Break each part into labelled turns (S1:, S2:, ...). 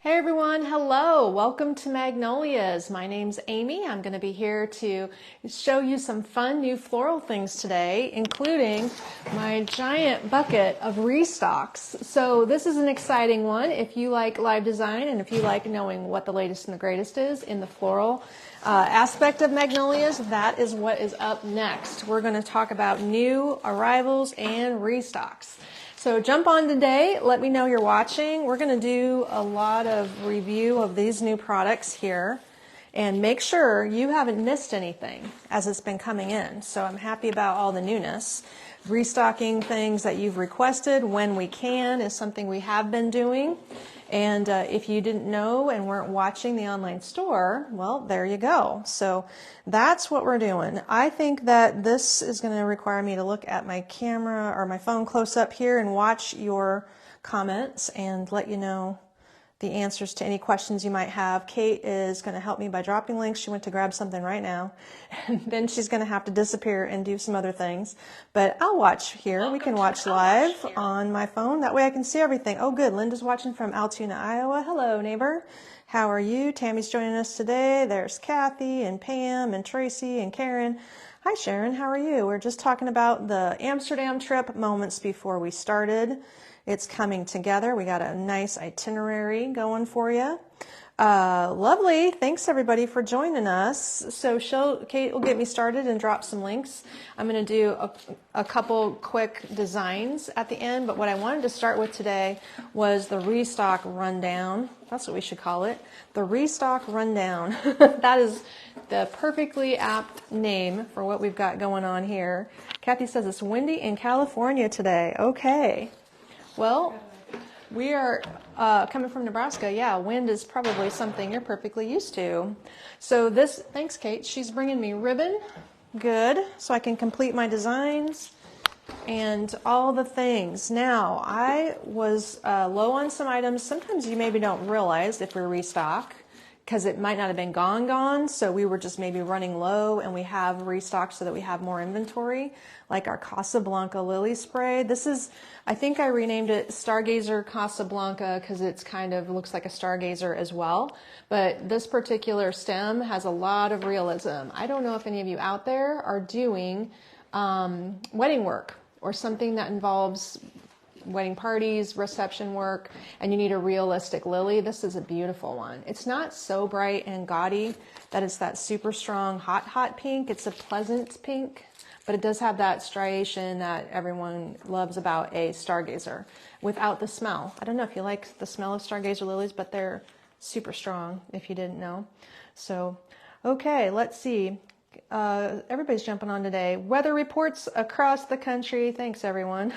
S1: Hey everyone, hello, welcome to Magnolias. My name's Amy. I'm going to be here to show you some fun new floral things today, including my giant bucket of restocks. So this is an exciting one if you like live design and if you like knowing what the latest and the greatest is in the floral aspect of Magnolias. That is what is up next. We're going to talk about new arrivals and restocks. So jump on today, let me know you're watching. We're going to do a lot of review of these new products here and make sure you haven't missed anything as it's been coming in. So I'm happy about all the newness. Restocking things that you've requested when we can is something we have been doing. And if you didn't know and weren't watching the online store, well, there you go. So that's what we're doing. I think that this is going to require me to look at my camera or my phone close up here and watch your comments and let you know the answers to any questions you might have. Kate is going to help me by dropping links. She went to grab something right now, and then she's going to have to disappear and do some other things. But I'll watch here. We can watch live on my phone. That way I can see everything. Oh, good. Linda's watching from Altoona, Iowa. Hello, neighbor. How are you? Tammy's joining us today. There's Kathy and Pam and Tracy and Karen. Hi, Sharon. How are you? We're just talking about the Amsterdam trip moments before we started. It's coming together. We got a nice itinerary going for you. Lovely. Thanks everybody for joining us. So Kate will get me started and drop some links. I'm going to do a couple quick designs at the end, but what I wanted to start with today was the restock rundown. That's what we should call it. The restock rundown. That is the perfectly apt name for what we've got going on here. Kathy says it's windy in California today. Okay. Well, we are coming from Nebraska. Yeah, wind is probably something you're perfectly used to. So thanks Kate, she's bringing me ribbon. Good, so I can complete my designs and all the things. Now, I was low on some items. Sometimes you maybe don't realize if we restock because it might not have been gone. So we were just maybe running low and we have restocked so that we have more inventory, like our Casablanca lily spray. This is, I think I renamed it Stargazer Casablanca because it's kind of looks like a stargazer as well. But this particular stem has a lot of realism. I don't know if any of you out there are doing wedding work or something that involves wedding parties, reception work, and you need a realistic lily. This is a beautiful one. It's not so bright and gaudy that it's that super strong hot pink. It's a pleasant pink, but it does have that striation that everyone loves about a stargazer without the smell. I don't know if you like the smell of stargazer lilies, but they're super strong if you didn't know. So, okay, let's see. Everybody's jumping on today. Weather reports across the country. Thanks, everyone.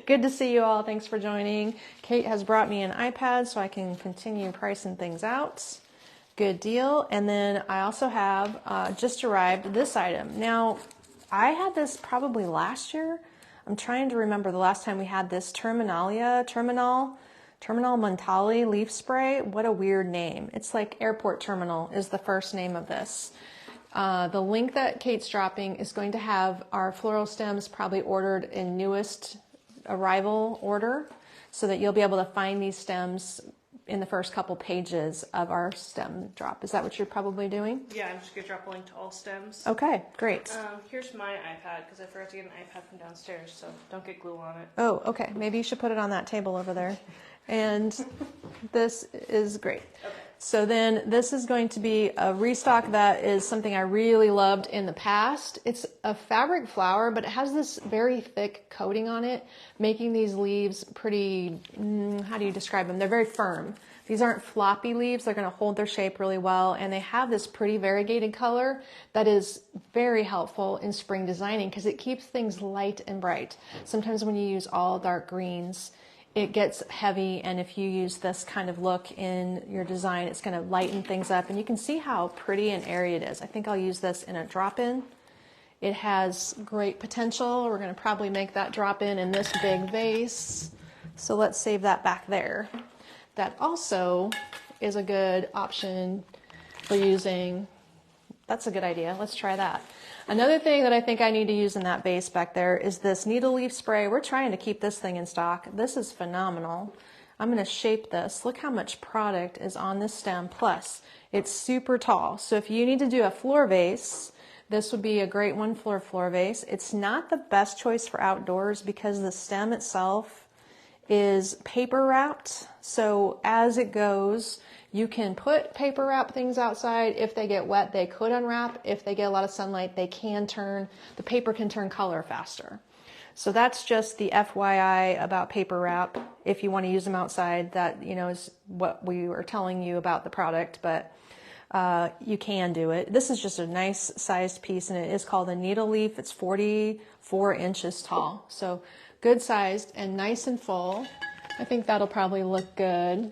S1: Good to see you all. Thanks for joining. Kate has brought me an iPad so I can continue pricing things out. Good deal. And then I also have just arrived this item. Now, I had this probably last year. I'm trying to remember the last time we had this Terminal Montali leaf spray. What a weird name. It's like Airport Terminal is the first name of this. The link that Kate's dropping is going to have our floral stems probably ordered in newest arrival order so that you'll be able to find these stems in the first couple pages of our stem drop. Is that what you're probably doing?
S2: Yeah, I'm just going to drop a link to all stems.
S1: Okay, great.
S2: Here's my iPad because I forgot to get an iPad from downstairs, so don't get glue on it.
S1: Oh, okay. Maybe you should put it on that table over there. And this is great. Okay. So then this is going to be a restock that is something I really loved in the past. It's a fabric flower, but it has this very thick coating on it, making these leaves pretty, how do you describe them? They're very firm. These aren't floppy leaves. They're going to hold their shape really well. And they have this pretty variegated color that is very helpful in spring designing because it keeps things light and bright. Sometimes when you use all dark greens, it gets heavy, and if you use this kind of look in your design, it's going to lighten things up, and you can see how pretty and airy it is. I think I'll use this in a drop-in. It has great potential. We're going to probably make that drop-in in this big vase, so let's save that back there. That also is a good option for using. That's a good idea. Let's try that. Another thing that I think I need to use in that vase back there is this needle leaf spray. We're trying to keep this thing in stock. This is phenomenal. I'm going to shape this. Look how much product is on this stem. Plus, it's super tall. So if you need to do a floor vase, this would be a great one for a floor vase. It's not the best choice for outdoors because the stem itself is paper wrapped. So as it goes, you can put paper wrap things outside. If they get wet, they could unwrap. If they get a lot of sunlight, the paper can turn color faster. So that's just the FYI about paper wrap. If you want to use them outside, that, you know, is what we were telling you about the product, but you can do it. This is just a nice sized piece, and it is called a needle leaf. It's 44 inches tall. So good sized and nice and full. I think that'll probably look good.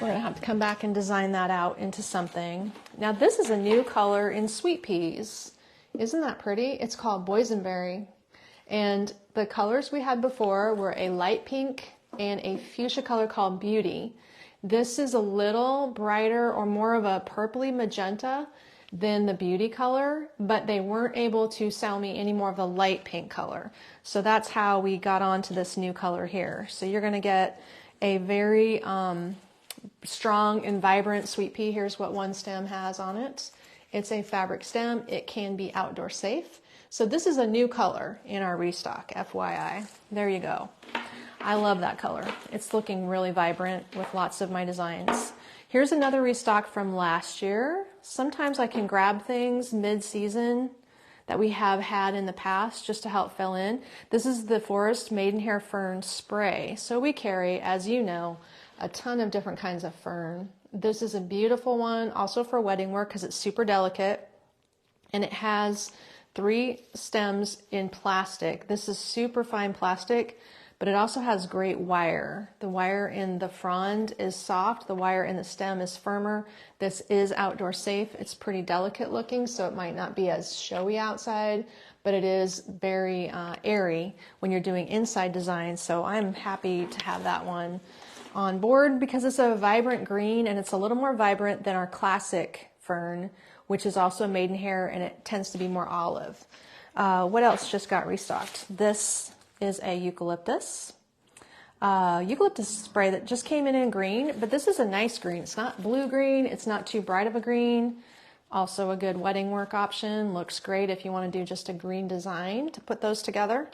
S1: We're gonna have to come back and design that out into something. Now this is a new color in sweet peas. Isn't that pretty? It's called boysenberry. And the colors we had before were a light pink and a fuchsia color called Beauty. This is a little brighter or more of a purpley magenta than the Beauty color, but they weren't able to sell me any more of the light pink color. So that's how we got onto this new color here. So you're gonna get a very strong and vibrant sweet pea. Here's what one stem has on it. It's a fabric stem. It can be outdoor safe. So this is a new color in our restock, FYI. There you go. I love that color. It's looking really vibrant with lots of my designs. Here's another restock from last year. Sometimes I can grab things mid-season that we have had in the past just to help fill in. This is the Forest Maidenhair Fern Spray. So we carry, as you know, a ton of different kinds of fern. This is a beautiful one, also for wedding work because it's super delicate. And it has 3 stems in plastic. This is super fine plastic, but it also has great wire. The wire in the frond is soft. The wire in the stem is firmer. This is outdoor safe. It's pretty delicate looking, so it might not be as showy outside, but it is very airy when you're doing inside designs. So I'm happy to have that one on board because it's a vibrant green and it's a little more vibrant than our classic fern, which is also maidenhair, and it tends to be more olive. What else just got restocked? This is a eucalyptus. Eucalyptus spray that just came in green, but this is a nice green. It's not blue green. It's not too bright of a green. Also a good wedding work option. Looks great if you want to do just a green design to put those together.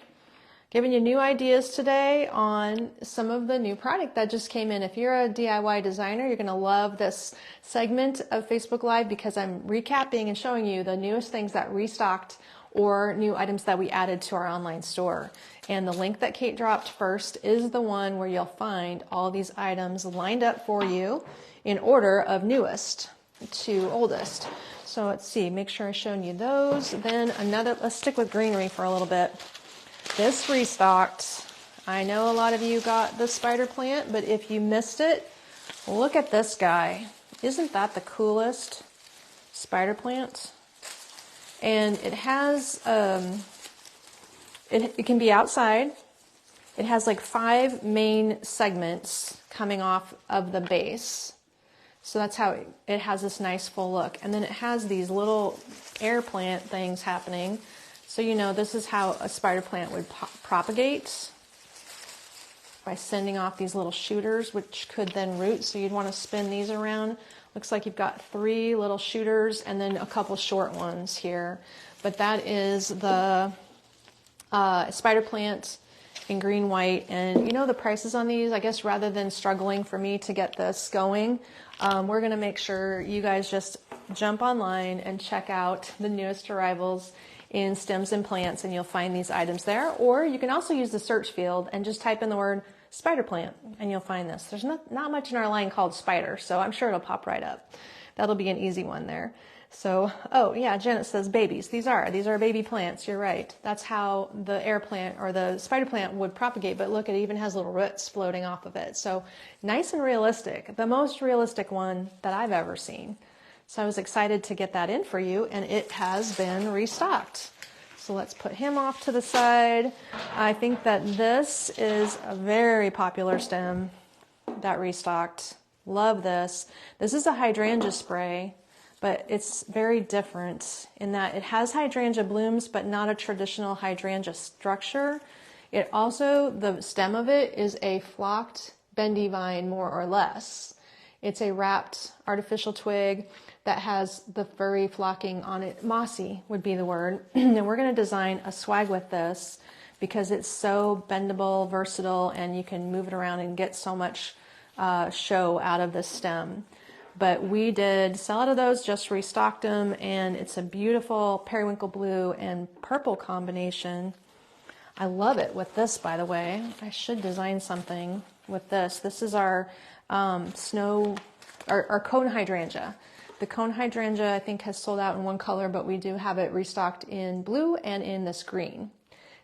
S1: Giving you new ideas today on some of the new product that just came in. If you're a DIY designer, you're going to love this segment of Facebook Live because I'm recapping and showing you the newest things that restocked or new items that we added to our online store. And the link that Kate dropped first is the one where you'll find all these items lined up for you in order of newest to oldest. So let's see, make sure I've shown you those. Then let's stick with greenery for a little bit. This restocked. I know a lot of you got the spider plant, but if you missed it, look at this guy. Isn't that the coolest spider plant? And it has, it can be outside. It has like 5 main segments coming off of the base. So that's how it has this nice full look. And then it has these little air plant things happening. So you know this is how a spider plant would propagate, by sending off these little shooters, which could then root. So you'd want to spin these around. Looks like you've got 3 little shooters and then a couple short ones here. But that is the spider plant in green, white. And you know the prices on these, I guess rather than struggling for me to get this going, we're going to make sure you guys just jump online and check out the newest arrivals in stems and plants, and you'll find these items there. Or you can also use the search field and just type in the word spider plant and you'll find this. There's not much in our line called spider, so I'm sure it'll pop right up. That'll be an easy one there. So, oh yeah, Janet says babies. These are baby plants. You're right. That's how the air plant or the spider plant would propagate, but look, it even has little roots floating off of it. So nice and realistic. The most realistic one that I've ever seen. So I was excited to get that in for you, and it has been restocked. So let's put him off to the side. I think that this is a very popular stem that restocked. Love this. This is a hydrangea spray, but it's very different in that it has hydrangea blooms, but not a traditional hydrangea structure. It also, the stem of it is a flocked bendy vine more or less. It's a wrapped artificial twig that has the furry flocking on it. Mossy would be the word. And we're going to design a swag with this because it's so bendable, versatile, and you can move it around and get so much show out of the stem. But we did sell out of those, just restocked them, and it's a beautiful periwinkle blue and purple combination. I love it with this, by the way. I should design something with this. This is our our cone hydrangea. The cone hydrangea, I think, has sold out in one color, but we do have it restocked in blue and in this green.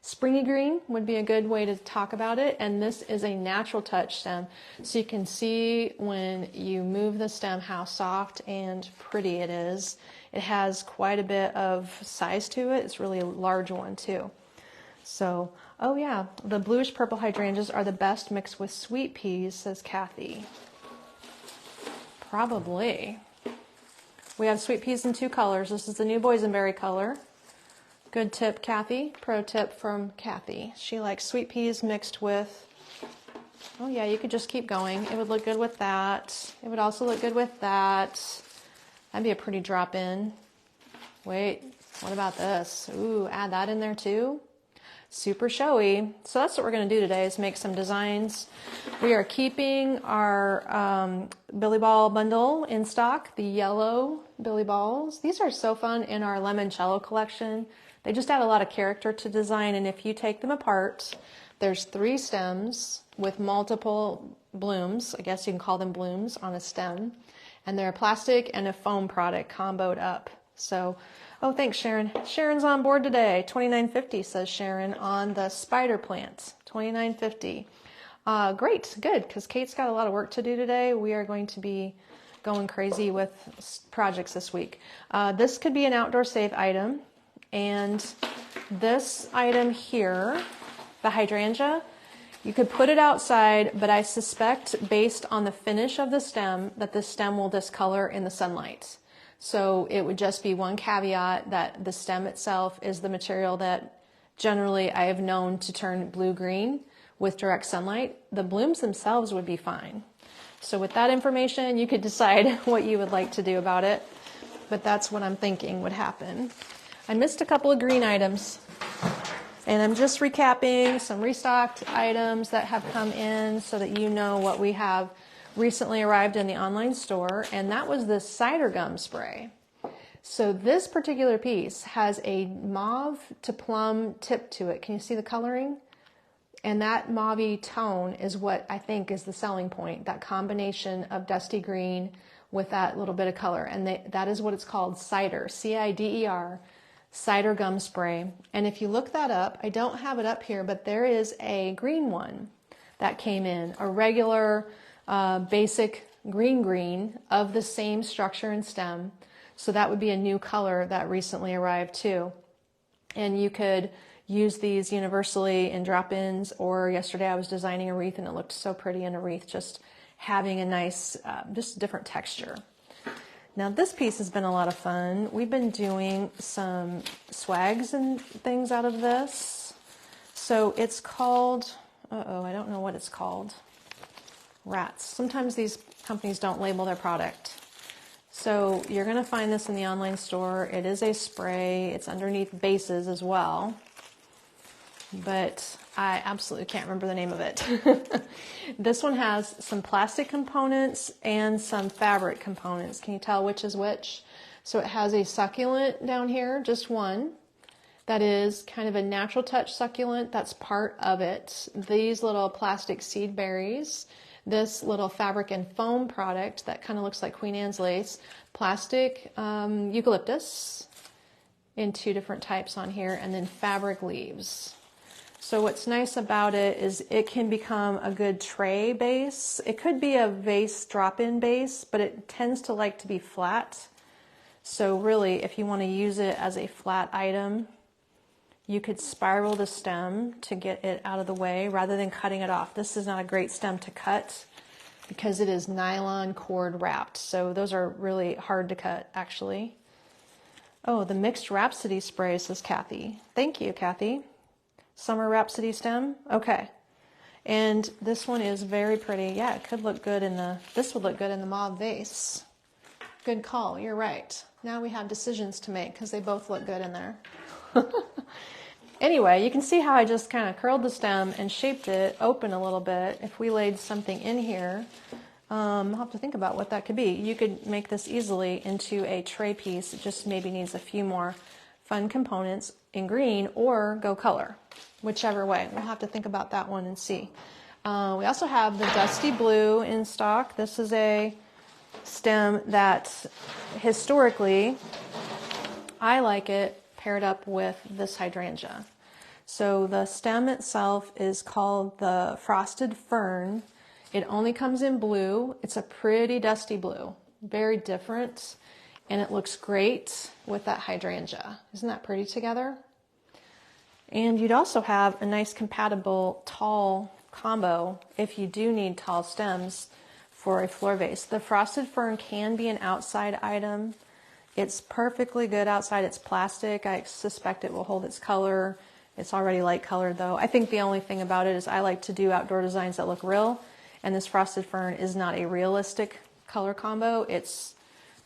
S1: Springy green would be a good way to talk about it, and this is a natural touch stem, so you can see when you move the stem how soft and pretty it is. It has quite a bit of size to it. It's really a large one too. So, oh yeah, the bluish purple hydrangeas are the best mixed with sweet peas, says Kathy. Probably. We have sweet peas in two colors. This is the new boysenberry color. Good tip, Kathy. Pro tip from Kathy. She likes sweet peas mixed with, oh yeah, you could just keep going. It would look good with that. It would also look good with that. That'd be a pretty drop in. Wait, what about this? Ooh, add that in there too. Super showy. So that's what we're going to do today, is make some designs. We are keeping our Billy Ball bundle in stock, the yellow Billy Balls. These are so fun in our limoncello collection. They just add a lot of character to design, and if you take them apart, there's 3 stems with multiple blooms. I guess you can call them blooms on a stem. And they're a plastic and a foam product comboed up. So, oh, thanks, Sharon. Sharon's on board today. $29.50, says Sharon, on the spider plant. $29.50. Great, good, because Kate's got a lot of work to do today. We are going to be going crazy with projects this week. This could be an outdoor safe item. And this item here, the hydrangea, you could put it outside, but I suspect based on the finish of the stem that the stem will discolor in the sunlight. So it would just be one caveat that the stem itself is the material that generally I have known to turn blue-green with direct sunlight. The blooms themselves would be fine. So with that information, you could decide what you would like to do about it, but that's what I'm thinking would happen. I missed a couple of green items, and I'm just recapping some restocked items that have come in so that you know what we have recently arrived in the online store, and that was this cider gum spray. So this particular piece has a mauve to plum tip to it. Can you see the coloring? And that mauve-y tone is what I think is the selling point, that combination of dusty green with that little bit of color. And that is what it's called, cider, C-I-D-E-R, cider gum spray. And if you look that up, I don't have it up here, but there is a green one that came in, a regular basic green of the same structure and stem. So that would be a new color that recently arrived too. And you could use these universally in drop-ins, or yesterday I was designing a wreath and it looked so pretty in a wreath, just having a nice, just different texture. Now this piece has been a lot of fun. We've been doing some swags and things out of this. So it's called, I don't know what it's called. Rats. Sometimes these companies don't label their product. So you're going to find this in the online store. It is a spray. It's underneath bases as well. But I absolutely can't remember the name of it. This one has some plastic components and some fabric components. Can you tell which is which? So it has a succulent down here, just one. That is kind of a natural touch succulent. That's part of it. These little plastic seed berries. This little fabric and foam product that kind of looks like Queen Anne's lace. Plastic eucalyptus in 2 different types on here. And then fabric leaves. So what's nice about it is it can become a good tray base. It could be a vase drop-in base, but it tends to like to be flat. So really, if you want to use it as a flat item, you could spiral the stem to get it out of the way rather than cutting it off. This is not a great stem to cut because it is nylon cord wrapped. So those are really hard to cut, actually. Oh, the Mixed Rhapsody spray, says Kathy. Thank you, Kathy. Summer Rhapsody stem? Okay. And this one is very pretty. Yeah, it could look good in the, this would look good in the mauve vase. Good call, you're right. Now we have decisions to make because they both look good in there. Anyway, you can see how I just kind of curled the stem and shaped it open a little bit. If we laid something in here, I'll have to think about what that could be. You could make this easily into a tray piece. It just maybe needs a few more fun components in green or go color, whichever way. We'll have to think about that one and see. We also have the dusty blue in stock. This is a stem that historically I like it paired up with this hydrangea. So the stem itself is called the frosted fern. It only comes in blue. It's a pretty dusty blue, very different, and it looks great with that hydrangea. Isn't that pretty together? And you'd also have a nice compatible tall combo if you do need tall stems for a floor vase. The frosted fern can be an outside item. It's perfectly good outside. It's plastic. I suspect it will hold its color. It's already light colored though. I think the only thing about it is I like to do outdoor designs that look real, and this frosted fern is not a realistic color combo. It's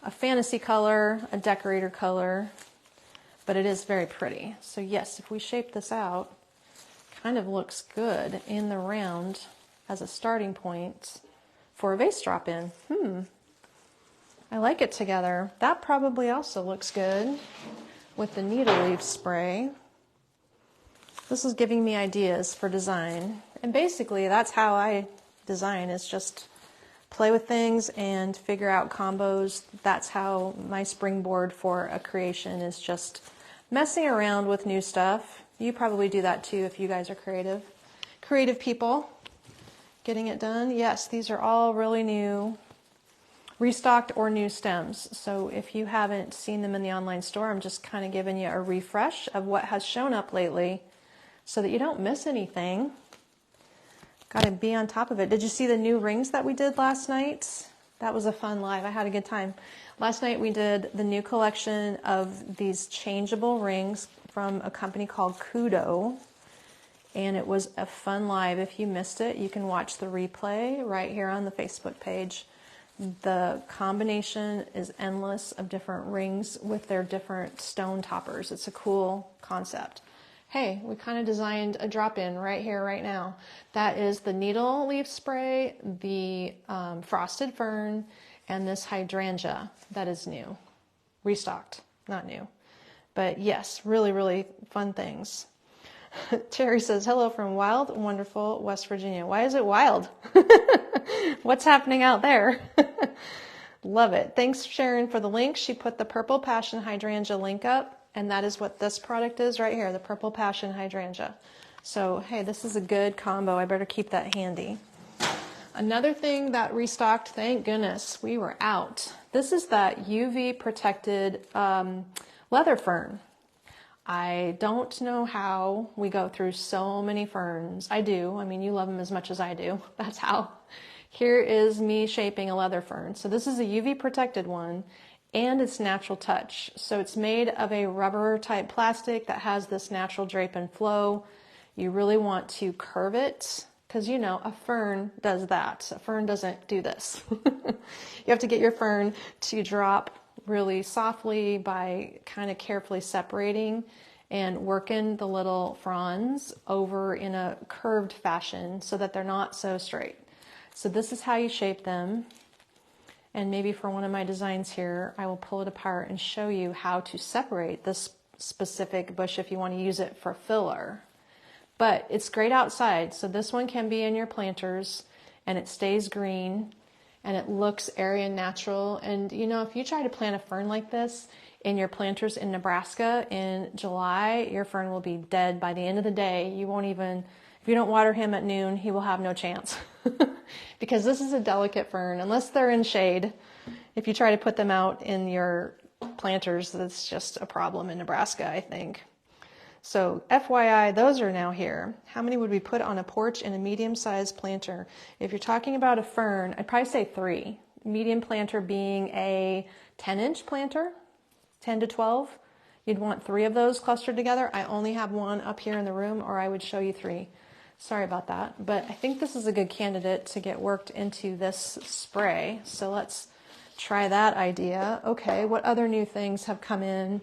S1: a fantasy color, a decorator color, but it is very pretty. So yes, if we shape this out, kind of looks good in the round as a starting point for a vase drop-in. I like it together. That probably also looks good with the needle leaf spray. This is giving me ideas for design. And basically that's how I design, is just play with things and figure out combos. That's how my springboard for a creation is, just messing around with new stuff. You probably do that too if you guys are creative. Creative people, getting it done. Yes, these are all really new, restocked or new stems. So if you haven't seen them in the online store, I'm just kind of giving you a refresh of what has shown up lately so that you don't miss anything. Got to be on top of it. Did you see the new rings that we did last night? That was a fun live. I had a good time. Last night we did the new collection of these changeable rings from a company called Kudo. And it was a fun live. If you missed it, you can watch the replay right here on the Facebook page. The combination is endless of different rings with their different stone toppers. It's a cool concept. Hey, we kind of designed a drop-in right here, right now. That is the needle leaf spray, the frosted fern, and this hydrangea that is new. Restocked, not new. But yes, really, really fun things. Terry says, hello from wild, wonderful West Virginia. Why is it wild? What's happening out there? Love it. Thanks, Sharon, for the link. She put the Purple Passion Hydrangea link up. And that is what this product is right here, the Purple Passion Hydrangea. So, hey, this is a good combo. I better keep that handy. Another thing that restocked, thank goodness, we were out. This is that UV protected leather fern. I don't know how we go through so many ferns. I do. I mean, you love them as much as I do. That's how. Here is me shaping a leather fern. So this is a UV protected one. And it's natural touch. So it's made of a rubber type plastic that has this natural drape and flow. You really want to curve it because, you know, a fern does that. A fern doesn't do this. You have to get your fern to drop really softly by kind of carefully separating and working the little fronds over in a curved fashion so that they're not so straight. So this is how you shape them. And maybe for one of my designs here, I will pull it apart and show you how to separate this specific bush if you want to use it for filler. But it's great outside. So this one can be in your planters and it stays green and it looks airy and natural. And you know, if you try to plant a fern like this in your planters in Nebraska in July, your fern will be dead by the end of the day. You won't even, if you don't water him at noon, he will have no chance. Because this is a delicate fern, unless they're in shade. If you try to put them out in your planters, that's just a problem in Nebraska, I think. So FYI, those are now here. How many would we put on a porch in a medium-sized planter? If you're talking about a fern, I'd probably say 3. Medium planter being a 10-inch planter, 10 to 12. You'd want 3 of those clustered together. I only have one up here in the room, or I would show you 3. Sorry about that, but I think this is a good candidate to get worked into this spray. So let's try that idea. Okay, what other new things have come in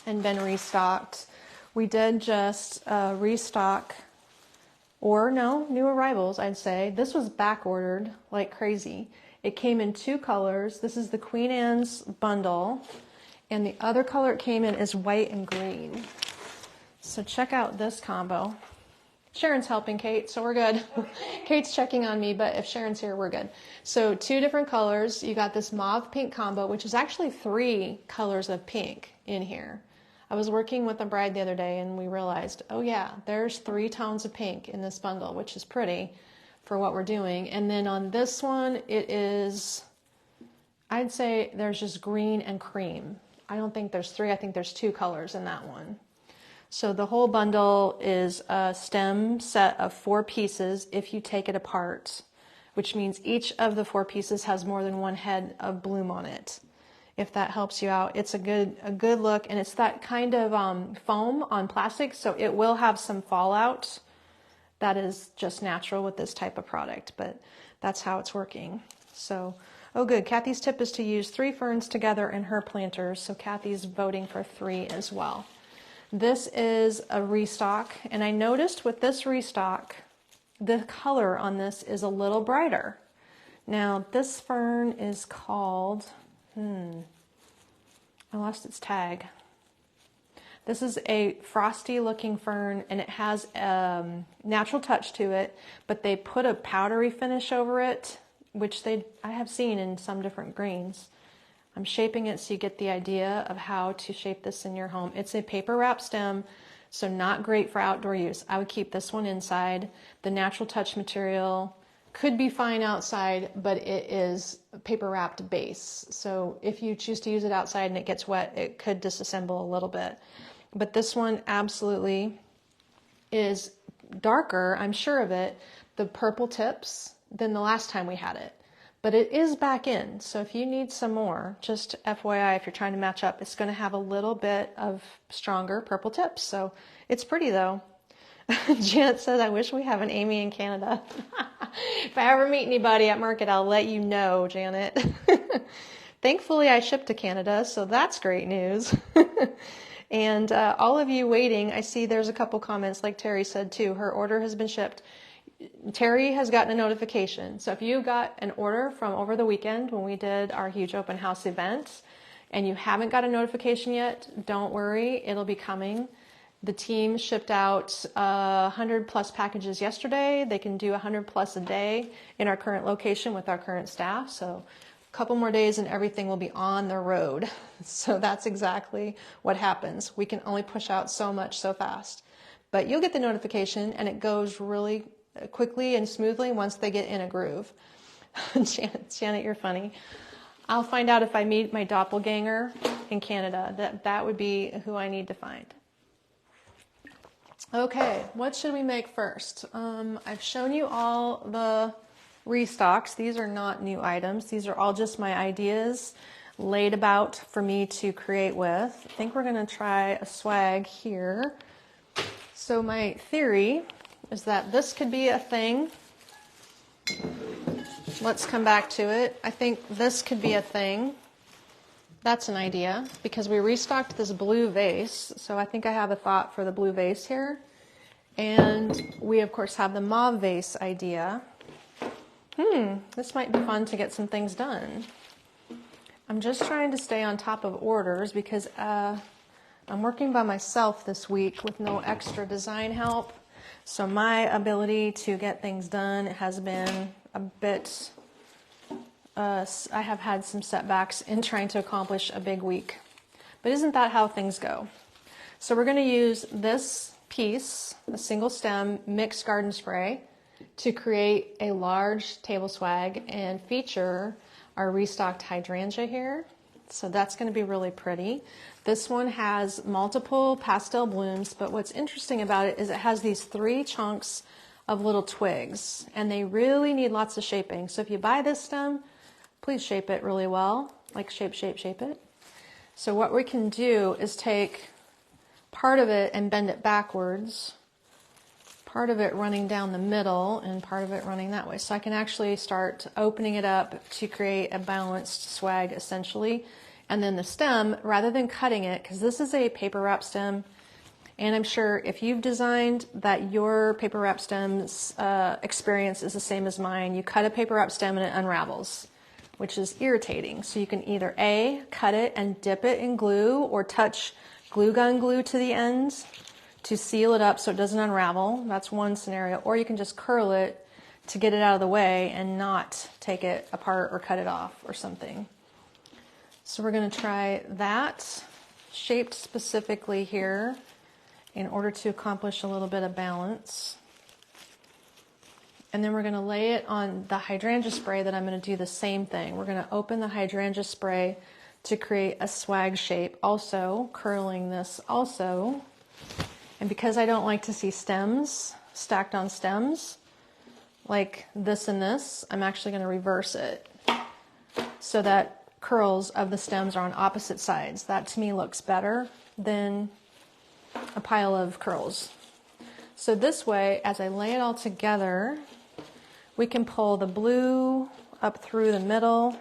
S1: and been restocked? We did just restock, or no, new arrivals, I'd say. This was back ordered like crazy. It came in 2 colors. This is the Queen Anne's bundle, and the other color it came in is white and green. So check out this combo. Sharon's helping Kate, so we're good. Kate's checking on me, but if Sharon's here, we're good. So 2 different colors. You got this mauve pink combo, which is actually 3 colors of pink in here. I was working with a bride the other day and we realized, oh yeah, there's 3 tones of pink in this bundle, which is pretty for what we're doing. And then on this one, it is, I'd say there's just green and cream. I don't think there's 3, I think there's 2 colors in that one. So the whole bundle is a stem set of 4 pieces if you take it apart, which means each of the 4 pieces has more than 1 head of bloom on it. If that helps you out, it's a good look, and it's that kind of foam on plastic, so it will have some fallout. That is just natural with this type of product, but that's how it's working. So, oh good, Kathy's tip is to use 3 ferns together in her planters, so Kathy's voting for 3 as well. This is a restock, and I noticed with this restock, the color on this is a little brighter. Now, this fern is called, I lost its tag. This is a frosty looking fern, and it has a natural touch to it, but they put a powdery finish over it, which I have seen in some different greens. I'm shaping it so you get the idea of how to shape this in your home. It's a paper wrap stem, so not great for outdoor use. I would keep this one inside. The natural touch material could be fine outside, but it is a paper wrapped base. So if you choose to use it outside and it gets wet, it could disassemble a little bit. But this one absolutely is darker, I'm sure of it, the purple tips than the last time we had it. But it is back in, so if you need some more, just FYI, if you're trying to match up, it's going to have a little bit of stronger purple tips. So it's pretty though. Janet says, I wish we have an Amy in Canada. If I ever meet anybody at market, I'll let you know, Janet. Thankfully, I ship to Canada, so that's great news. And all of you waiting, I see there's a couple comments like Terry said too. Her order has been shipped. Terry has gotten a notification. So if you got an order from over the weekend when we did our huge open house event and you haven't got a notification yet, don't worry, it'll be coming. The team shipped out 100 plus packages yesterday. They can do 100 plus a day in our current location with our current staff. So a couple more days and everything will be on the road. So that's exactly what happens. We can only push out so much so fast. But you'll get the notification and it goes really quickly and smoothly once they get in a groove. Janet, you're funny. I'll find out if I meet my doppelganger in Canada. That would be who I need to find. Okay, what should we make first? I've shown you all the restocks. These are not new items. These are all just my ideas laid about for me to create with. I think we're going to try a swag here. So my theory is that this could be a thing. Let's come back to it. I think this could be a thing. That's an idea because we restocked this blue vase. So I think I have a thought for the blue vase here. And we of course have the mauve vase idea. This might be fun to get some things done. I'm just trying to stay on top of orders because I'm working by myself this week with no extra design help. So my ability to get things done has been a bit, I have had some setbacks in trying to accomplish a big week. But isn't that how things go? So we're going to use this piece, a single stem mixed garden spray, to create a large table swag and feature our restocked hydrangea here. So that's going to be really pretty. This one has multiple pastel blooms, but what's interesting about it is it has these 3 chunks of little twigs, and they really need lots of shaping. So if you buy this stem, please shape it really well, like shape it. So what we can do is take part of it and bend it backwards, part of it running down the middle and part of it running that way. So I can actually start opening it up to create a balanced swag essentially. And then the stem, rather than cutting it, because this is a paper wrap stem, and I'm sure if you've designed that your paper wrap stem's experience is the same as mine, you cut a paper wrap stem and it unravels, which is irritating. So you can either A, cut it and dip it in glue, or touch glue gun glue to the ends to seal it up so it doesn't unravel. That's one scenario. Or you can just curl it to get it out of the way and not take it apart or cut it off or something. So we're going to try that, shaped specifically here in order to accomplish a little bit of balance. And then we're going to lay it on the hydrangea spray that I'm going to do the same thing. We're going to open the hydrangea spray to create a swag shape, also curling this also. And because I don't like to see stems stacked on stems like this and this, I'm actually going to reverse it so that curls of the stems are on opposite sides. That to me looks better than a pile of curls. So this way, as I lay it all together, we can pull the blue up through the middle,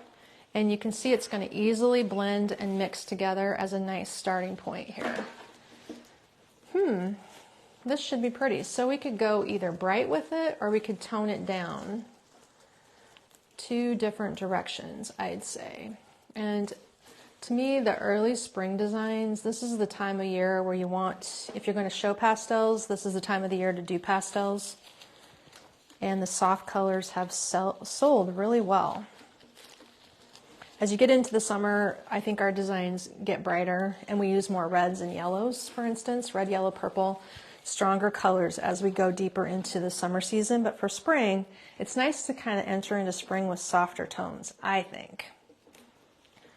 S1: and you can see it's going to easily blend and mix together as a nice starting point here. This should be pretty. So we could go either bright with it or we could tone it down. Two different directions, I'd say. And to me, the early spring designs, this is the time of year where you want, if you're going to show pastels, this is the time of the year to do pastels. And the soft colors have sold really well. As you get into the summer, I think our designs get brighter and we use more reds and yellows, for instance, red, yellow, purple, stronger colors as we go deeper into the summer season. But for spring, it's nice to kind of enter into spring with softer tones, I think.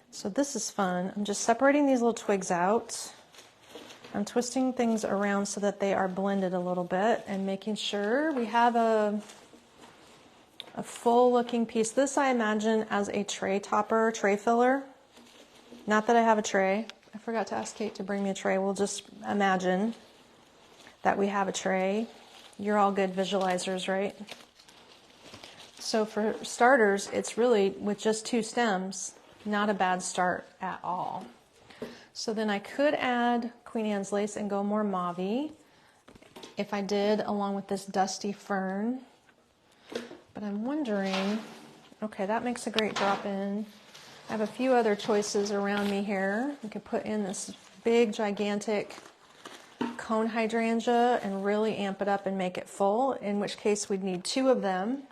S1: So this is fun. I'm just separating these little twigs out. I'm twisting things around so that they are blended a little bit and making sure we have a full looking piece. This I imagine as a tray topper, tray filler. Not that I have a tray. I forgot to ask Kate to bring me a tray. We'll just imagine that we have a tray. You're all good visualizers, right? So for starters, it's really with just two stems, not a bad start at all. So then I could add Queen Anne's lace and go more mauve-y if I did, along with this dusty fern. But I'm wondering, okay, that makes a great drop in. I have a few other choices around me here. We could put in this big, gigantic cone hydrangea and really amp it up and make it full, in which case we'd need two of them.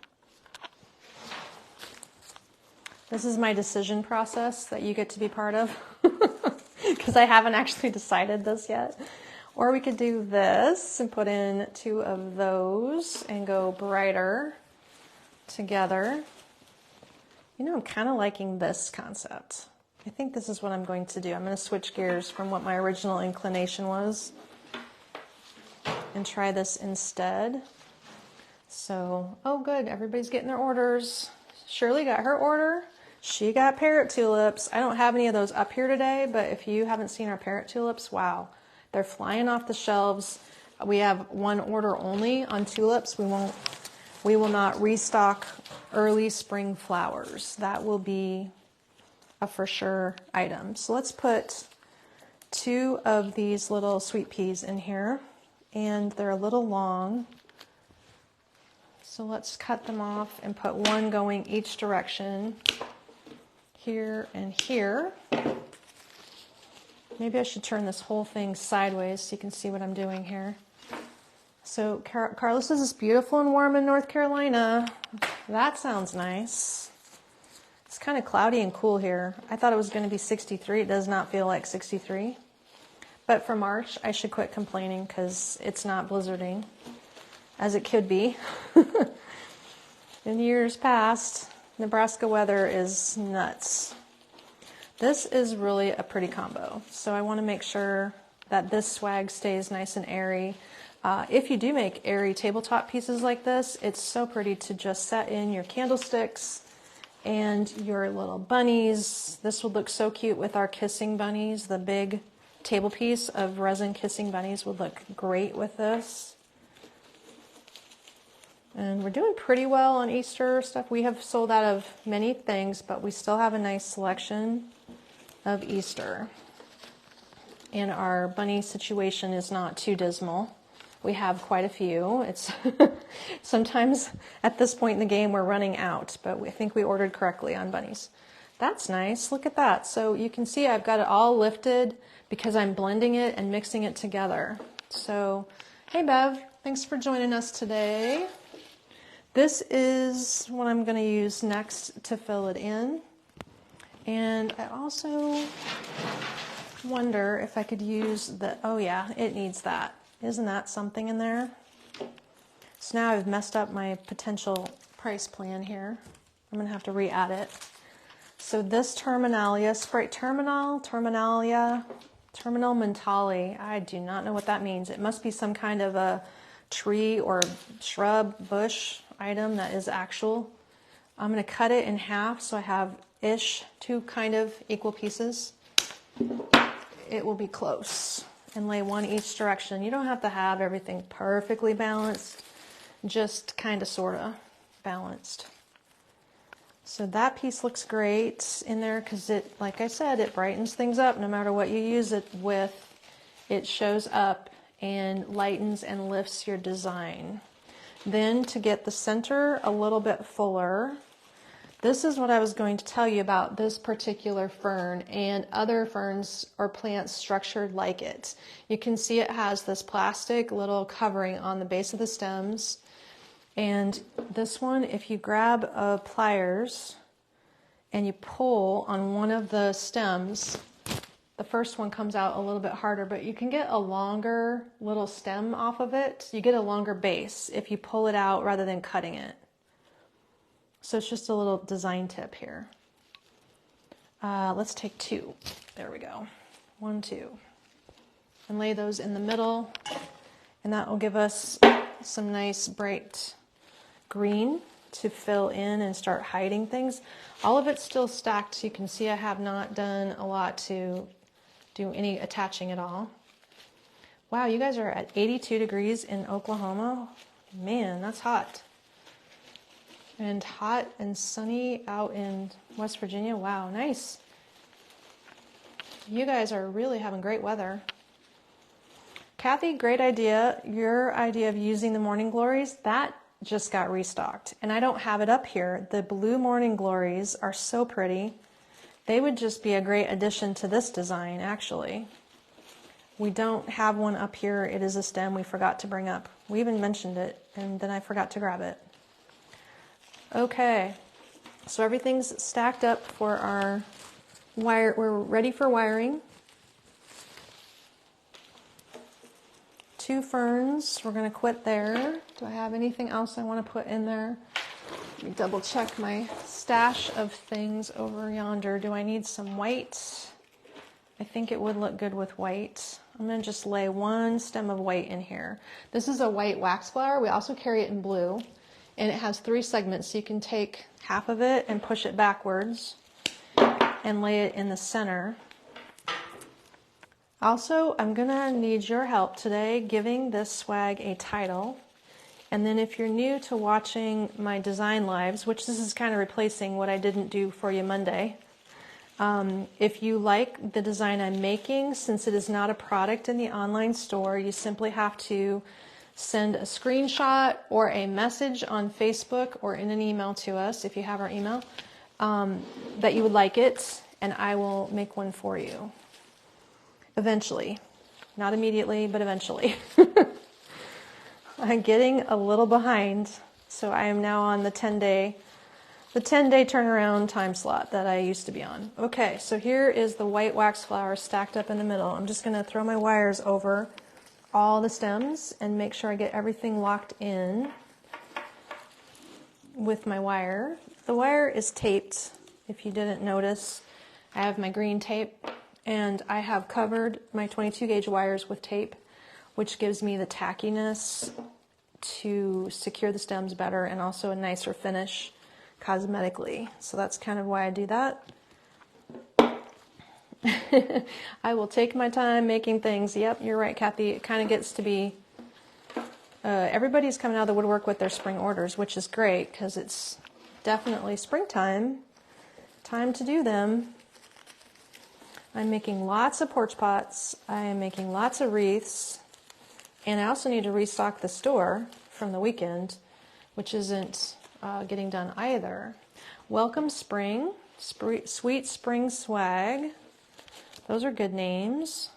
S1: This is my decision process that you get to be part of because I haven't actually decided this yet. Or we could do this and put in two of those and go brighter together. You know, I'm kind of liking this concept. I think this is what I'm going to do. I'm going to switch gears from what my original inclination was and try this instead. So, oh good, everybody's getting their orders. Shirley got her order. She got parrot tulips. I don't have any of those up here today, but if you haven't seen our parrot tulips, wow, they're flying off the shelves. We have one order only on tulips. We will not restock early spring flowers. That will be a for sure item. So let's put two of these little sweet peas in here, and they're a little long. So let's cut them off and put one going each direction, here and here. Maybe I should turn this whole thing sideways so you can see what I'm doing here. So Carlos says it's beautiful and warm in North Carolina. That sounds nice. It's kind of cloudy and cool here. I thought it was going to be 63. It does not feel like 63. But for March, I should quit complaining because it's not blizzarding, as it could be. In years past, Nebraska weather is nuts. This is really a pretty combo. So I want to make sure that this swag stays nice and airy. If you do make airy tabletop pieces like this, it's so pretty to just set in your candlesticks and your little bunnies. This would look so cute with our kissing bunnies. The big table piece of resin kissing bunnies would look great with this. And we're doing pretty well on Easter stuff. We have sold out of many things, but we still have a nice selection of Easter. And our bunny situation is not too dismal. We have quite a few. It's sometimes at this point in the game we're running out, but I think we ordered correctly on bunnies. That's nice. Look at that. So you can see I've got it all lifted because I'm blending it and mixing it together. So, hey Bev, thanks for joining us today. This is what I'm going to use next to fill it in. And I also wonder if I could use the, oh yeah, it needs that. Isn't that something in there? So now I've messed up my potential price plan here. I'm going to have to re-add it. So this Terminalia, Sprite Terminalia, Terminal Mentale, I do not know what that means. It must be some kind of a tree or shrub, bush item that is actual. I'm going to cut it in half so I have two kind of equal pieces. It will be close. And lay one each direction. You don't have to have everything perfectly balanced, just kind of sort of balanced. So that piece looks great in there because it, like I said, it brightens things up no matter what you use it with. It shows up and lightens and lifts your design. Then to get the center a little bit fuller, this is what I was going to tell you about this particular fern and other ferns or plants structured like it. You can see it has this plastic little covering on the base of the stems. And this one, if you grab pliers and you pull on one of the stems, the first one comes out a little bit harder, but you can get a longer little stem off of it. You get a longer base if you pull it out rather than cutting it. So it's just a little design tip here. Let's take two. There we go. 1, 2. And lay those in the middle. And that will give us some nice bright green to fill in and start hiding things. All of it's still stacked, so you can see I have not done a lot to do any attaching at all. Wow, you guys are at 82 degrees in Oklahoma. Man, that's hot. And hot and sunny out in West Virginia. Wow, nice. You guys are really having great weather. Kathy, great idea. Your idea of using the morning glories, that just got restocked. And I don't have it up here. The blue morning glories are so pretty. They would just be a great addition to this design, actually. We don't have one up here. It is a stem we forgot to bring up. We even mentioned it, and then I forgot to grab it. Okay, so everything's stacked up for our wire. We're ready for wiring. 2 ferns. We're going to quit there. Do I have anything else I want to put in there? Let me double check my stash of things over yonder. Do I need some white? I think it would look good with white. I'm going to just lay 1 stem of white in here. This is a white wax flower. We also carry it in blue. And it has 3 segments, so you can take half of it and push it backwards and lay it in the center. Also, I'm gonna need your help today giving this swag a title. And then if you're new to watching my design lives, which this is kind of replacing what I didn't do for you Monday, if you like the design I'm making, since it is not a product in the online store, you simply have to send a screenshot or a message on Facebook or in an email to us, if you have our email, that you would like it, and I will make one for you. Eventually. Not immediately, but eventually. I'm getting a little behind, so I am now on the 10-day turnaround time slot that I used to be on. Okay, so here is the white wax flower stacked up in the middle. I'm just going to throw my wires over all the stems and make sure I get everything locked in with my wire. The wire is taped, if you didn't notice. I have my green tape, and I have covered my 22 gauge wires with tape, which gives me the tackiness to secure the stems better and also a nicer finish cosmetically. So that's kind of why I do that. I will take my time making things. Yep, you're right, Kathy. It kind of gets to be everybody's coming out of the woodwork with their spring orders, which is great because it's definitely springtime. Time to do them. I'm making lots of porch pots. I am making lots of wreaths. And I also need to restock the store from the weekend, which isn't getting done either. Welcome Spring, Sweet Spring Swag. Those are good names.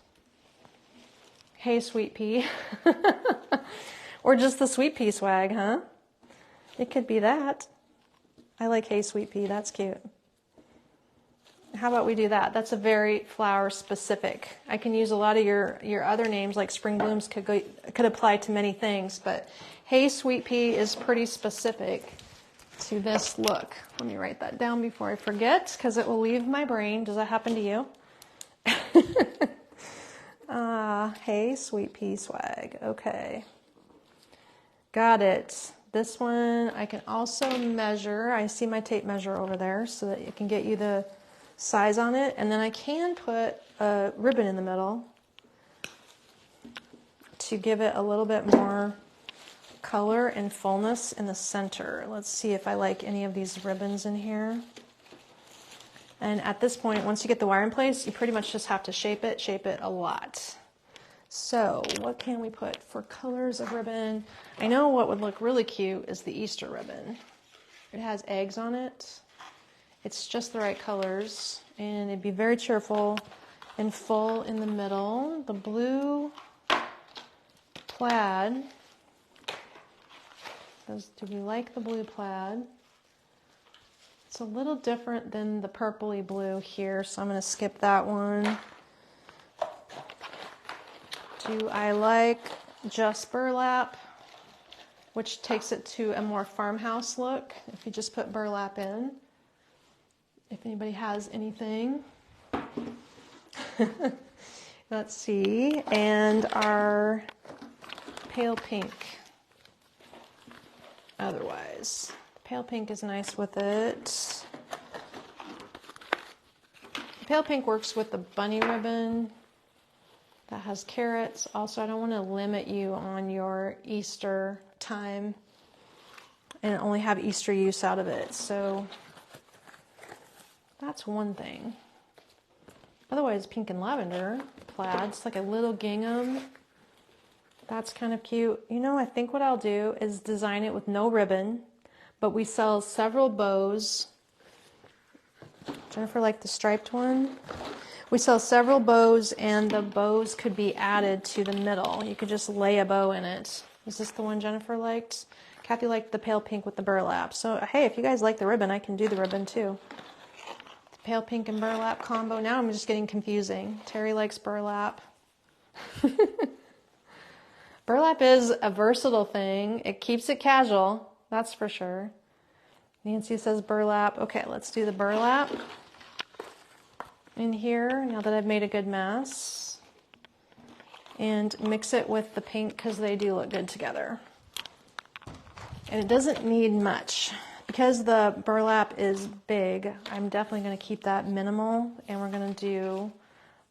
S1: Hey Sweet Pea. Or just the Sweet Pea swag, huh? It could be that. I like Hey Sweet Pea, that's cute. How about we do that? That's a very flower specific. I can use a lot of your other names like Spring Blooms could apply to many things, but Hey Sweet Pea is pretty specific to this look. Let me write that down before I forget because it will leave my brain. Does that happen to you? Hey Sweet Pea swag. Okay. Got it. This one I can also measure. I see my tape measure over there so that it can get you the size on it. And then I can put a ribbon in the middle to give it a little bit more color and fullness in the center. Let's see if I like any of these ribbons in here. And at this point, once you get the wire in place, you pretty much just have to shape it a lot. So what can we put for colors of ribbon? I know what would look really cute is the Easter ribbon. It has eggs on it. It's just the right colors, and it'd be very cheerful and full in the middle. The blue plaid. Do we like the blue plaid? It's a little different than the purpley blue here, so I'm going to skip that one. Do I like just burlap, which takes it to a more farmhouse look if you just put burlap in? If anybody has anything. Let's see. And our pale pink. Otherwise, pale pink is nice with it. Pale pink works with the bunny ribbon that has carrots. Also, I don't want to limit you on your Easter time and only have Easter use out of it. So that's one thing. Otherwise, pink and lavender plaid. It's like a little gingham. That's kind of cute. You know, I think what I'll do is design it with no ribbon, but we sell several bows. Jennifer liked the striped one. We sell several bows, and the bows could be added to the middle. You could just lay a bow in it. Is this the one Jennifer liked? Kathy liked the pale pink with the burlap. So, hey, if you guys like the ribbon, I can do the ribbon too. The pale pink and burlap combo. Now I'm just getting confusing. Terry likes burlap. Burlap is a versatile thing. It keeps it casual, that's for sure. Nancy says burlap. Okay, let's do the burlap in here now that I've made a good mess. And mix it with the pink because they do look good together. And it doesn't need much. Because the burlap is big, I'm definitely going to keep that minimal. And we're going to do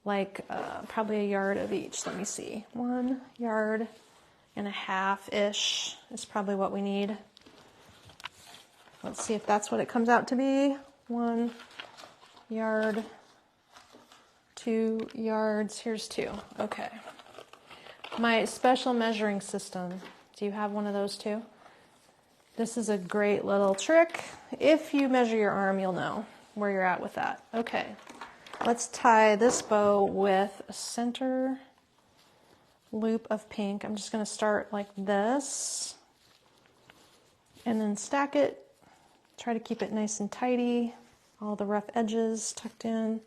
S1: like probably a yard of each. Let me see. 1.5 yards-ish is probably what we need. Let's see if that's what it comes out to be. 1 yard, 2 yards. Here's 2. Okay. My special measuring system. Do you have one of those too? This is a great little trick. If you measure your arm, you'll know where you're at with that. Okay. Let's tie this bow with a center loop of pink. I'm just going to start like this and then stack it. Try to keep it nice and tidy. All the rough edges tucked in.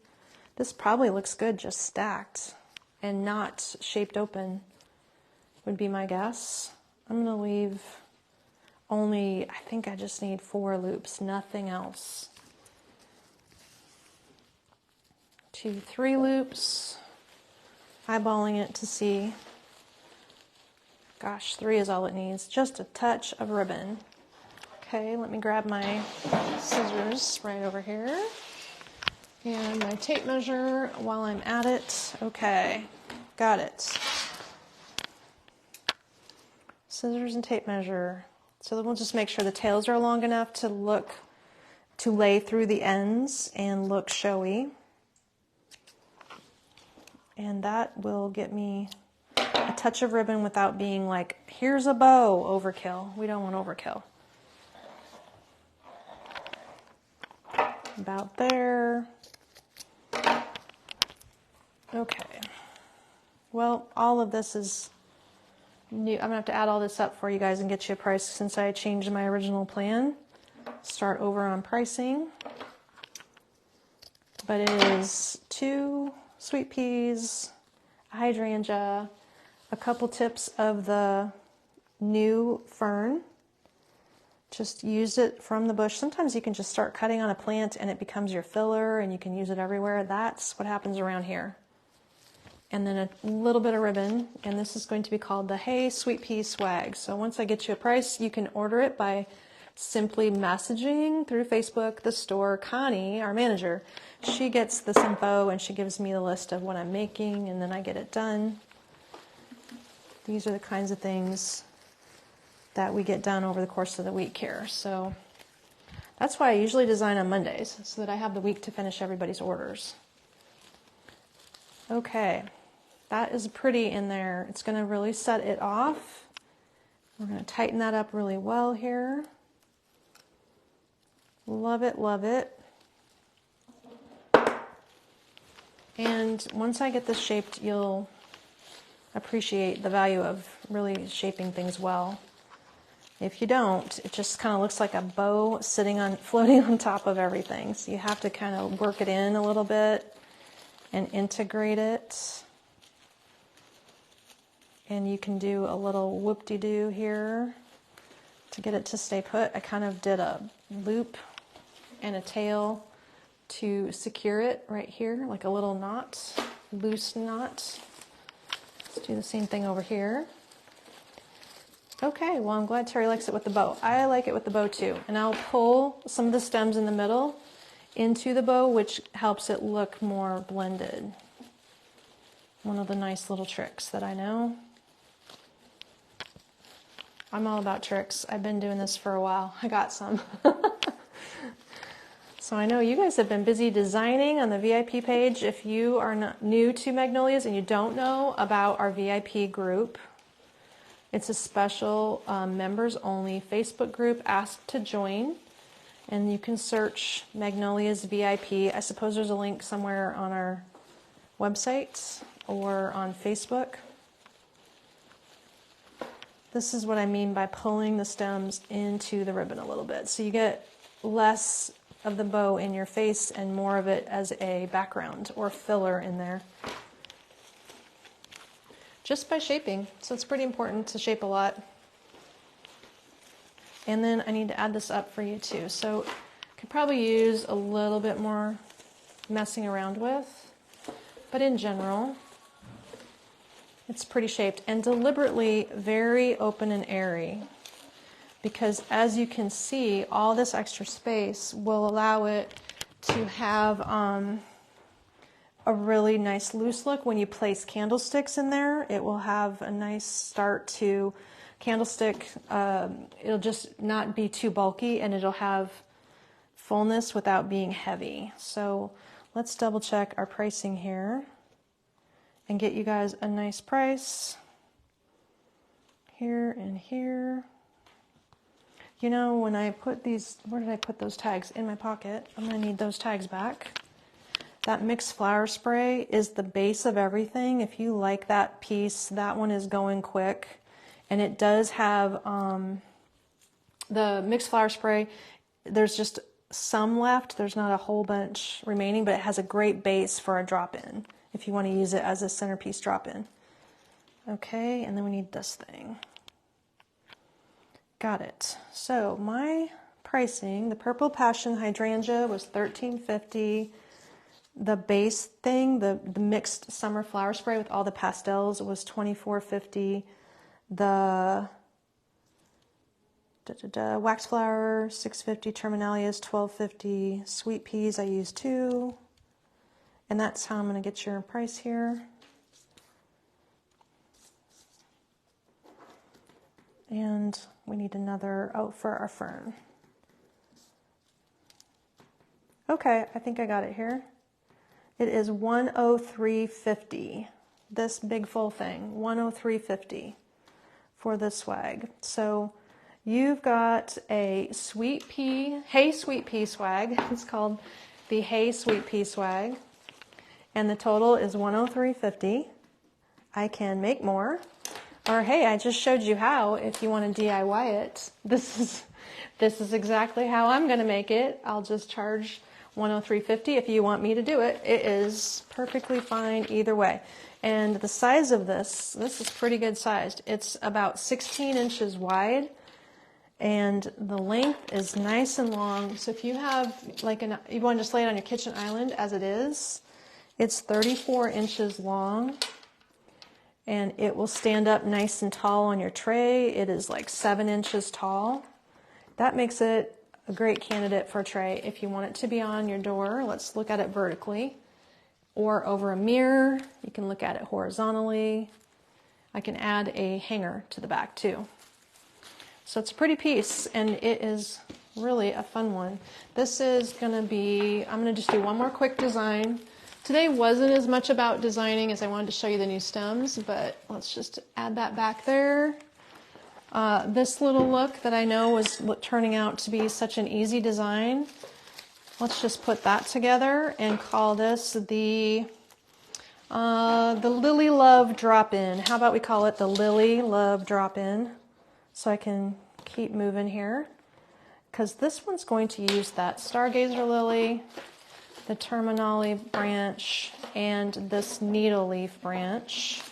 S1: This probably looks good just stacked and not shaped open would be my guess. I'm going to leave only, I think I just need 4 loops, nothing else. 2, 3 loops. Eyeballing it to see. Gosh, 3 is all it needs. Just a touch of ribbon. Okay, let me grab my scissors right over here. And my tape measure while I'm at it. Okay, got it. scissors and tape measure. So then we'll just make sure the tails are long enough to lay through the ends and look showy. And that will get me a touch of ribbon without being like, here's a bow, overkill. We don't want overkill. About there. Okay. Well, all of this is new. I'm gonna have to add all this up for you guys and get you a price since I changed my original plan. Start over on pricing. But it is 2 sweet peas, a hydrangea, a couple tips of the new fern. Just use it from the bush. Sometimes you can just start cutting on a plant and it becomes your filler and you can use it everywhere. That's what happens around here. And then a little bit of ribbon, and this is going to be called the Hey Sweet Pea Swag. So once I get you a price, you can order it by simply messaging through Facebook the store. Connie, our manager, she gets this info and she gives me the list of what I'm making, and then I get it done. These are the kinds of things that we get done over the course of the week here. So that's why I usually design on Mondays, so that I have the week to finish everybody's orders. Okay, that is pretty in there. It's going to really set it off. We're going to tighten that up really well here. Love it, love it. And once I get this shaped, you'll appreciate the value of really shaping things well. If you don't, it just kind of looks like a bow floating on top of everything. So you have to kind of work it in a little bit and integrate it. And you can do a little whoop-de-doo here to get it to stay put. I kind of did a loop and a tail to secure it right here, like a little knot, loose knot. Let's do the same thing over here. Okay, well, I'm glad Terry likes it with the bow. I like it with the bow too. And I'll pull some of the stems in the middle into the bow, which helps it look more blended. One of the nice little tricks that I know. I'm all about tricks. I've been doing this for a while. I got some. So I know you guys have been busy designing on the VIP page. If you are not new to Magnolias and you don't know about our VIP group, it's a special members only Facebook group. Ask to join, and you can search Magnolias VIP. I suppose there's a link somewhere on our website or on Facebook. This is what I mean by pulling the stems into the ribbon a little bit. So you get less of the bow in your face and more of it as a background or filler in there. Just by shaping. So it's pretty important to shape a lot. And then I need to add this up for you too. So I could probably use a little bit more messing around with, but in general, it's pretty shaped and deliberately very open and airy, because as you can see, all this extra space will allow it to have a really nice loose look. When you place candlesticks in there, it will have a nice start to candlestick. It'll just not be too bulky, and it'll have fullness without being heavy. So let's double check our pricing here and get you guys a nice price here and here. You know, when I put these, where did I put those tags? In my pocket. I'm gonna need those tags back. That mixed flower spray is the base of everything. If you like that piece, that one is going quick. And it does have the mixed flower spray. There's just some left. There's not a whole bunch remaining, but it has a great base for a drop-in if you want to use it as a centerpiece drop-in. Okay, and then we need this thing. Got it. So my pricing, the Purple Passion Hydrangea was $13.50. The base thing, the mixed summer flower spray with all the pastels, was $24.50. The wax flower, $6.50. Terminalias, $12.50. Sweet peas, I used 2. And that's how I'm going to get your price here. And we need another, oh, for our fern. Okay, I think I got it here. It is 103.50. This big full thing, 103.50 for the swag. So you've got a sweet pea, Hey Sweet Pea swag. It's called the Hey Sweet Pea swag. And the total is 103.50. I can make more. Or hey, I just showed you how if you want to DIY it. This is exactly how I'm going to make it. I'll just charge 103.50 if you want me to do it. It is perfectly fine either way. And the size of this is pretty good sized. It's about 16 inches wide and the length is nice and long. So if you have like you want to just lay it on your kitchen island as it is, it's 34 inches long. And it will stand up nice and tall on your tray. It is like 7 inches tall. That makes it a great candidate for a tray. If you want it to be on your door, let's look at it vertically, or over a mirror. You can look at it horizontally. I can add a hanger to the back too. So it's a pretty piece, and it is really a fun one. This is gonna be, I'm gonna just do one more quick design. Today wasn't as much about designing as I wanted to show you the new stems, but let's just add that back there. This little look that I know was turning out to be such an easy design. Let's just put that together and call this the Lily Love Drop-In. How about we call it the Lily Love Drop-In? So I can keep moving here, because this one's going to use that Stargazer lily, the terminale branch, and this needle leaf branch.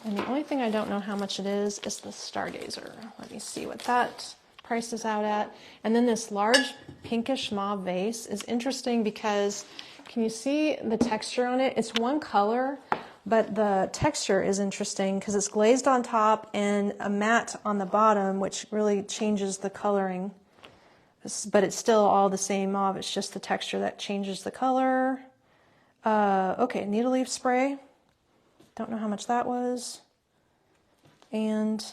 S1: And the only thing I don't know how much it is the Stargazer. Let me see what that price is out at. And then this large pinkish mauve vase is interesting because, can you see the texture on it? It's one color, but the texture is interesting because it's glazed on top and a matte on the bottom, which really changes the coloring. But it's still all the same mauve, it's just the texture that changes the color. Okay, needle leaf spray. Don't know how much that was. And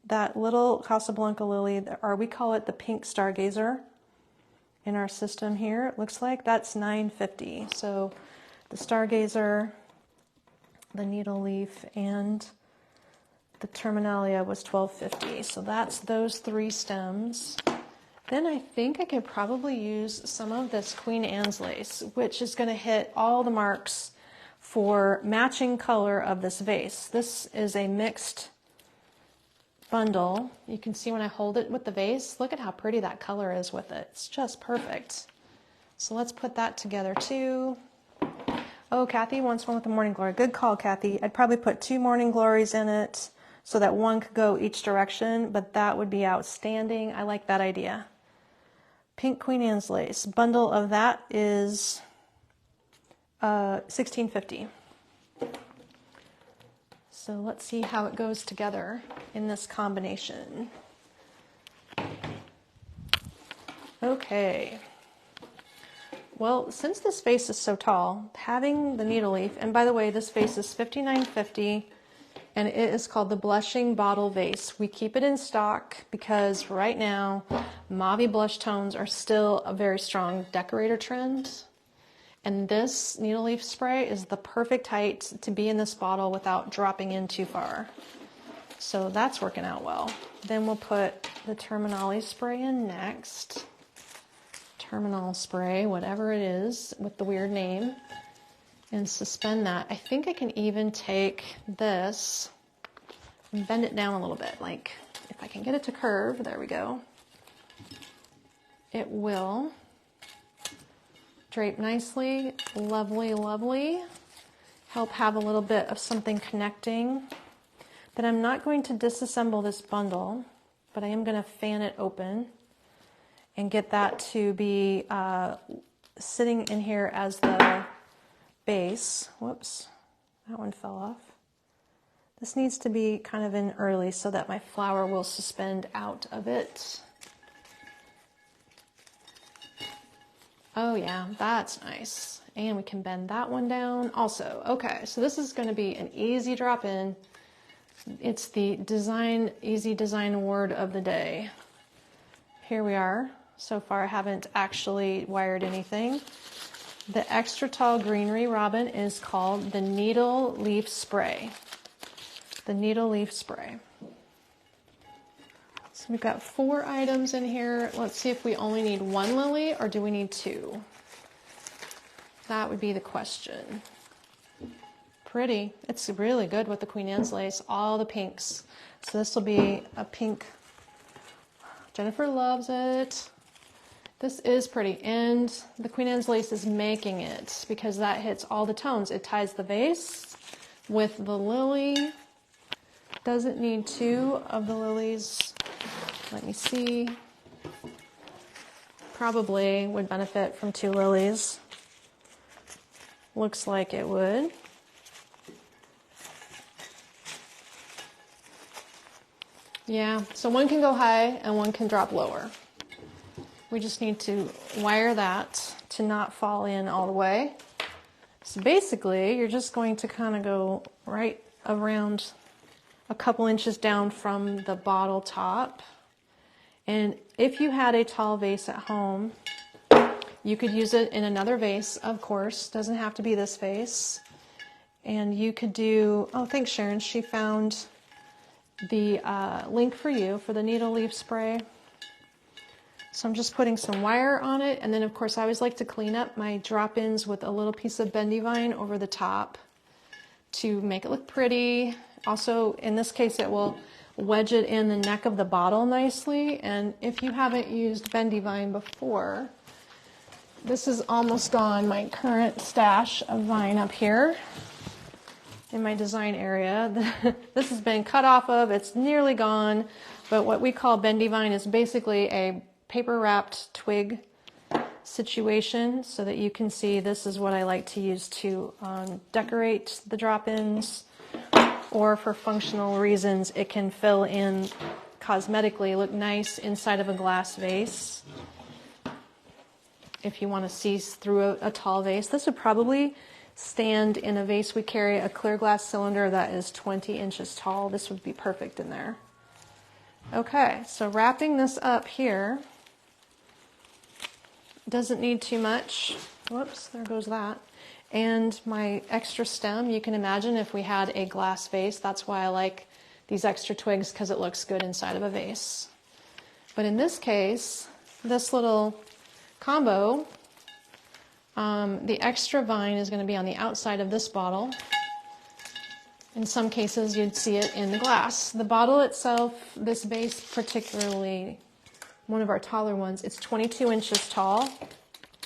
S1: that little Casablanca lily, or we call it the pink Stargazer in our system here. It looks like that's $9.50. So the Stargazer, the needle leaf, and the terminalia was $12.50. So that's those 3 stems. Then I think I could probably use some of this Queen Anne's lace, which is going to hit all the marks for matching color of this vase. This is a mixed bundle. You can see when I hold it with the vase, look at how pretty that color is with it. It's just perfect. So let's put that together too. Oh, Kathy wants one with the morning glory. Good call, Kathy. I'd probably put 2 morning glories in it so that one could go each direction, but that would be outstanding. I like that idea. Pink Queen Anne's lace. Bundle of that is $16.50. So let's see how it goes together in this combination. Okay. Well, since this vase is so tall, having the needle leaf, and by the way, this vase is $59.50. And it is called the Blushing Bottle Vase. We keep it in stock because right now, mauve blush tones are still a very strong decorator trend. And this needle leaf spray is the perfect height to be in this bottle without dropping in too far. So that's working out well. Then we'll put the terminale spray in next. Terminal spray, whatever it is, with the weird name. And suspend that. I think I can even take this and bend it down a little bit. Like, if I can get it to curve, there we go. It will drape nicely, lovely, lovely. Help have a little bit of something connecting. Then I'm not going to disassemble this bundle, but I am going to fan it open and get that to be sitting in here as the base. Whoops, that one fell off. This needs to be kind of in early so that my flower will suspend out of it. Oh yeah, that's nice. And we can bend that one down also. Okay, so this is going to be an easy drop in. It's the Easy Design Award of the day. Here we are. So far I haven't actually wired anything. The extra tall greenery robin is called the Needle Leaf Spray. The Needle Leaf Spray. So we've got 4 items in here. Let's see if we only need 1 lily or do we need 2? That would be the question. Pretty. It's really good with the Queen Anne's lace, all the pinks. So this will be a pink. Jennifer loves it. This is pretty, and the Queen Anne's lace is making it because that hits all the tones. It ties the vase with the lily. Doesn't need 2 of the lilies. Let me see. Probably would benefit from 2 lilies. Looks like it would. Yeah, so 1 can go high and 1 can drop lower. We just need to wire that to not fall in all the way. So basically, you're just going to kind of go right around a couple inches down from the bottle top. And if you had a tall vase at home, you could use it in another vase, of course. Doesn't have to be this vase. And you could do, oh, thanks Sharon, she found the link for you for the needle leaf spray. So I'm just putting some wire on it, and then of course I always like to clean up my drop-ins with a little piece of bendy vine over the top to make it look pretty. Also, in this case, it will wedge it in the neck of the bottle nicely, and if you haven't used bendy vine before, this is almost on my current stash of vine up here in my design area. This has been cut off of, it's nearly gone, but what we call bendy vine is basically a paper wrapped twig situation, so that you can see this is what I like to use to decorate the drop-ins, or for functional reasons it can fill in cosmetically, look nice inside of a glass vase. If you want to see through a tall vase, this would probably stand in a vase we carry, a clear glass cylinder that is 20 inches tall. This would be perfect in there. Okay, so wrapping this up here, doesn't need too much. Whoops, there goes that. And my extra stem, you can imagine if we had a glass vase, that's why I like these extra twigs, because it looks good inside of a vase. But in this case, this little combo, the extra vine is going to be on the outside of this bottle. In some cases, you'd see it in the glass. The bottle itself, this vase particularly, one of our taller ones, it's 22 inches tall.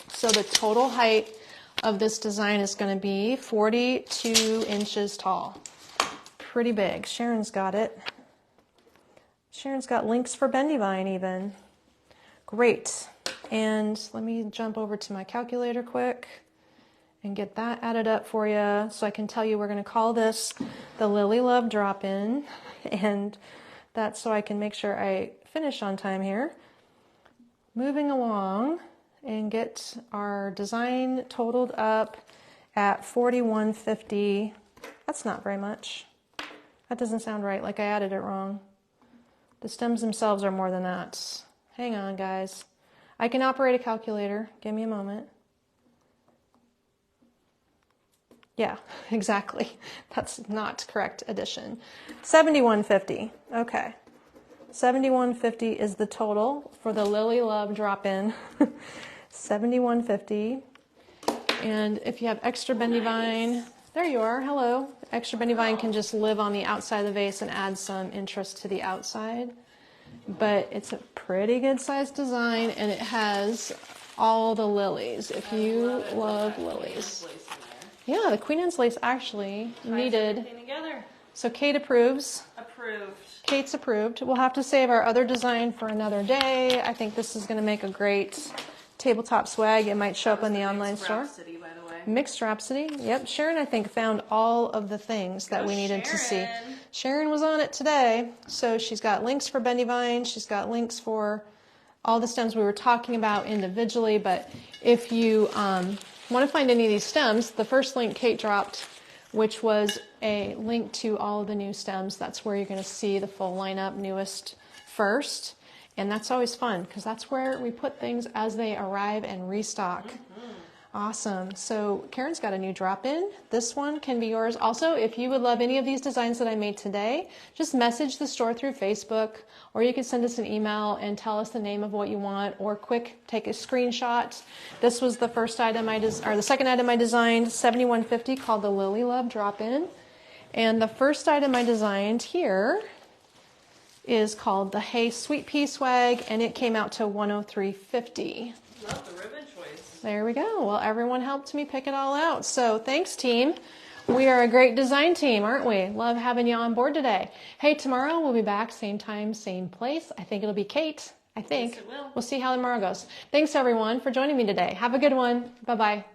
S1: So the total height of this design is going to be 42 inches tall. Pretty big. Sharon's got it. Sharon's got links for bendy vine even. Great. And let me jump over to my calculator quick and get that added up for you, so I can tell you we're going to call this the Lily Love Drop-In, and that's so I can make sure I finish on time here. Moving along and get our design totaled up at 4150. That's not very much. That doesn't sound right, like I added it wrong. The stems themselves are more than that. Hang on, guys. I can operate a calculator. Give me a moment. Yeah, exactly. That's not correct addition. 7150. Okay. 7150 is the total for the Lily Love Drop-In. 7150. And if you have extra bendy vine, there you are. Hello. Extra bendy vine can just live on the outside of the vase and add some interest to the outside. But it's a pretty good sized design, and it has all the lilies. If you love lilies. Yeah, the Queen Anne's lace actually needed. So Kate approves.
S2: Approved.
S1: Kate's approved. We'll have to save our other design for another day. I think this is going to make a great tabletop swag. It might show up in the online store.
S2: Rhapsody, by the way.
S1: Mixed Rhapsody. Yep. Sharon, I think, found all of the things that we needed to see. Sharon was on it today. So she's got links for bendy vine. She's got links for all the stems we were talking about individually. But if you want to find any of these stems, the first link Kate dropped which was a link to all of the new stems. That's where you're going to see the full lineup, newest first. And that's always fun because that's where we put things as they arrive and restock. Awesome. So Karen's got a new drop-in. This one can be yours. Also, if you would love any of these designs that I made today, just message the store through Facebook, or you can send us an email and tell us the name of what you want, or quick take a screenshot. This was the first item the second item I designed, 7150, called the Lily Love drop-in. And the first item I designed here is called the Hey Sweet Pea Swag, and it came out to 103.50.
S2: Love the ribbon choice.
S1: There we go. Well, everyone helped me pick it all out. So thanks, team. We are a great design team, aren't we? Love having you on board today. Hey, tomorrow we'll be back, same time, same place. I think it'll be Kate. I think.
S2: Yes, it will.
S1: We'll see how tomorrow goes. Thanks, everyone, for joining me today. Have a good one. Bye-bye.